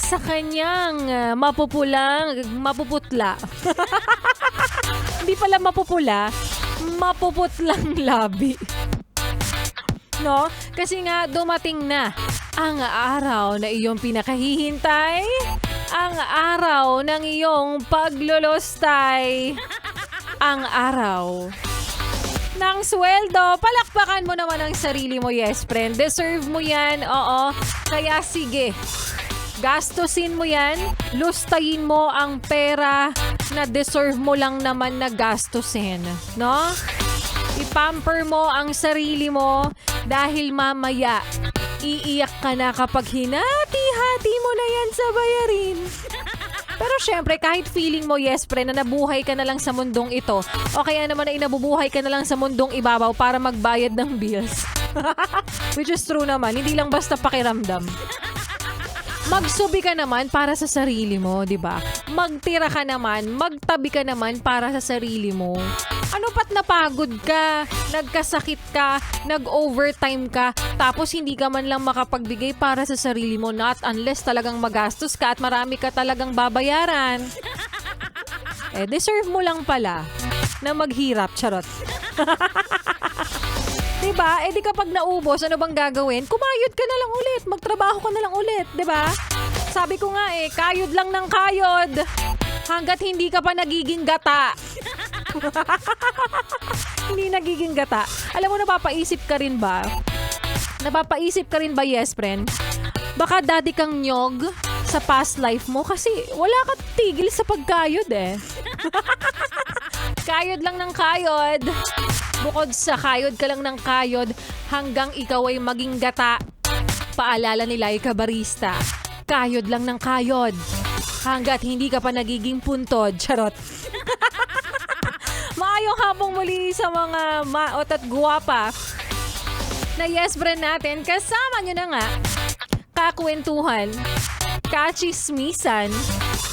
sa kanyang mapuputla. Hindi pala mapupula, mapuputlang labi. No? Kasi nga dumating na ang araw na iyong pinakahihintay, ang araw ng iyong paglulustay, ang araw ng sweldo. Palakpakan mo naman ang sarili mo, yes friend. Deserve mo yan, oo. Kaya sige, gastusin mo yan, lustayin mo ang pera na deserve mo lang naman na gastusin, no? Ipamper mo ang sarili mo dahil mamaya iiyak ka na kapag hinati-hati mo na yan sa bayarin. Pero syempre, kahit feeling mo, yes, pre, na nabuhay ka na lang sa mundong ito, o kaya naman na inabubuhay ka na lang sa mundong ibabaw para magbayad ng bills. Which is true naman, hindi lang basta pakiramdam. Magsubi ka naman para sa sarili mo, di ba? Magtira ka naman, magtabi ka naman para sa sarili mo. Ano pat napagod ka, nagkasakit ka, nag-overtime ka, tapos hindi ka man lang makapagbigay para sa sarili mo, not unless talagang magastos ka at marami ka talagang babayaran. Deserve mo lang pala na maghirap, charot. Diba? Di kapag naubos, ano bang gagawin? Kumayod ka na lang ulit. Magtrabaho ka na lang ulit. Diba? Sabi ko nga kayod lang ng kayod. Hanggat hindi ka pa nagiging gata. Hindi nagiging gata. Alam mo, napapaisip ka rin ba? Napapaisip ka rin ba, yes, friend? Baka dati kang nyog sa past life mo kasi wala ka tigil sa pagkayod Kayod lang ng kayod. Bukod sa kayod ka lang ng kayod hanggang ikaw ay maging gata. Paalala ni Laika Barista, kayod lang ng kayod hanggat hindi ka pa nagiging puntod. Charot. Maayong hapong muli sa mga maot at guwapa na yes friend natin. Kasama nyo na nga kakwentuhan, kachismisan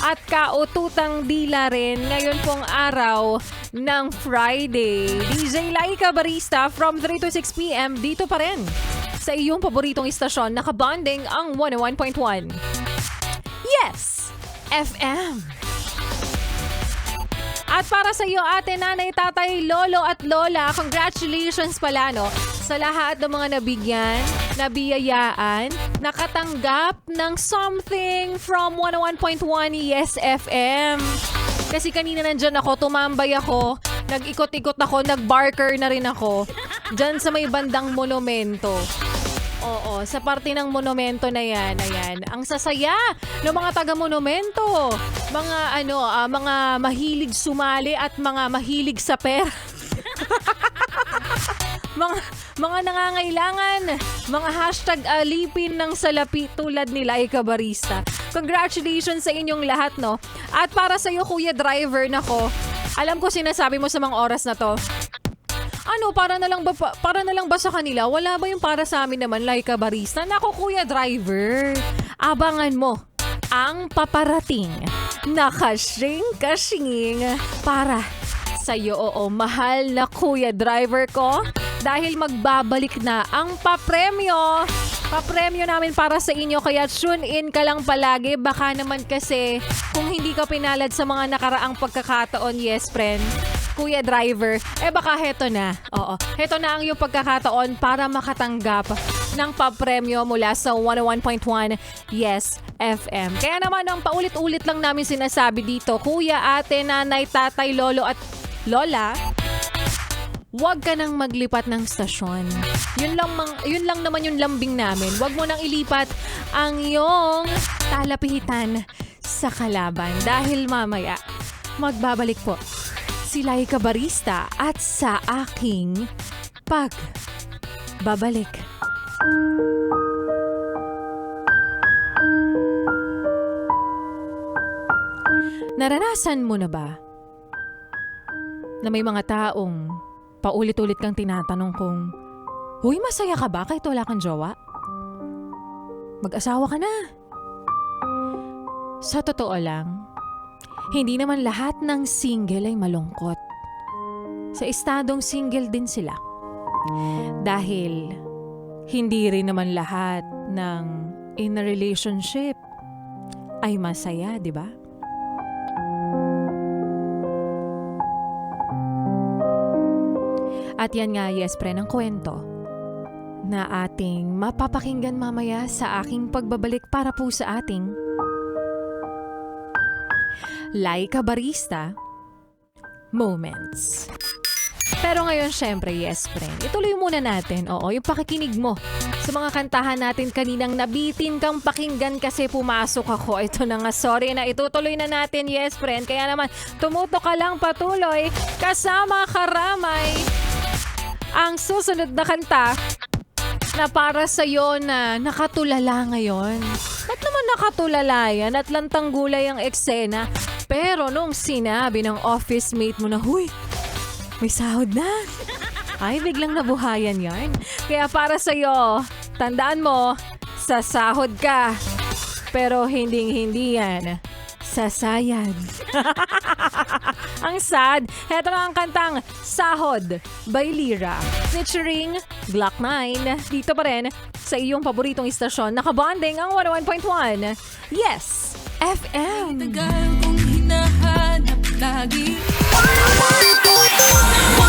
at kaututang dila rin ngayon pong araw ng Friday. DJ Laika Barista from 3 to 6 p.m. dito pa rin sa iyong paboritong istasyon, nakabonding ang 101.1 Yes FM. At para sa iyo, ate, nanay, tatay, lolo at lola, congratulations pala, no? Sa lahat ng mga nabigyan, nabiyayaan, nakatanggap ng something from 101.1 Yes FM. Kasi kanina nandyan ako, tumambay ako, nag-ikot-ikot ako, nag-barker na rin ako, dyan sa may bandang monumento. Oo, sa parte ng monumento na yan, ayan. Ang sasaya ng mga taga-monumento. Mga mahilig sumali at mga mahilig sa pera. mga nangangailangan, mga hashtag alipin ng salapi tulad ni Laika Barista. Congratulations sa inyong lahat, no? At para sa iyo, Kuya Driver, nako, alam ko sinasabi mo sa mga oras na to, para na lang ba sa kanila? Wala ba yung para sa amin naman, Laika Barista? Nako, Kuya Driver, abangan mo ang paparating na kasing-kasing para sa'yo, mahal na Kuya Driver ko, dahil magbabalik na ang papremyo namin para sa inyo, kaya tune in ka lang palagi. Baka naman kasi kung hindi ka pinalad sa mga nakaraang pagkakataon, yes friend, Kuya Driver, baka heto na. Oo, heto na ang iyong pagkakataon para makatanggap ng papremyo mula sa 101.1 Yes FM. Kaya naman, ang paulit-ulit lang namin sinasabi dito, kuya, ate, nanay, tatay, lolo at lola, huwag ka nang maglipat ng stasyon. Yun lang naman yung lambing namin. Huwag mo nang ilipat ang iyong talapihitan sa kalaban dahil mamaya magbabalik po si Laika Barista at sa aking pagbabalik. Naranasan mo na ba na may mga taong paulit-ulit kang tinatanong kung, "Huy, masaya ka ba kahit wala kang jowa? Mag-asawa ka na." Sa totoo lang, hindi naman lahat ng single ay malungkot. Sa estadong single din sila. Dahil hindi rin naman lahat ng in a relationship ay masaya, di ba? At yan nga, yes, pre, ng kwento na ating mapapakinggan mamaya sa aking pagbabalik para po sa ating Like a Barista Moments. Pero ngayon, syempre, yes, friend, ituloy muna natin, yung pakikinig mo sa mga kantahan natin kaninang nabitin kang pakinggan kasi pumasok ako. Ito na nga, sorry na, itutuloy na natin, yes, friend. Kaya naman, tumuto ka lang patuloy kasama karamay ang susunod na kanta na para sa'yo na nakatulala ngayon. Ba't naman nakatulala yan at lantang gulay ang eksena? Pero nung sinabi ng office mate mo na, huy, may sahod na. Ay, biglang nabuhayan yan. Kaya para sa'yo, tandaan mo, sasahod ka. Pero hindi yan. Sasayad. Ang sad. Heto na ang kantang Sahod by Lyra. Featuring Glock 9. Dito pa rin sa iyong paboritong istasyon. Nakabonding ang 101.1. Yes! FM. Tagal kong hinahanap lagi 101.1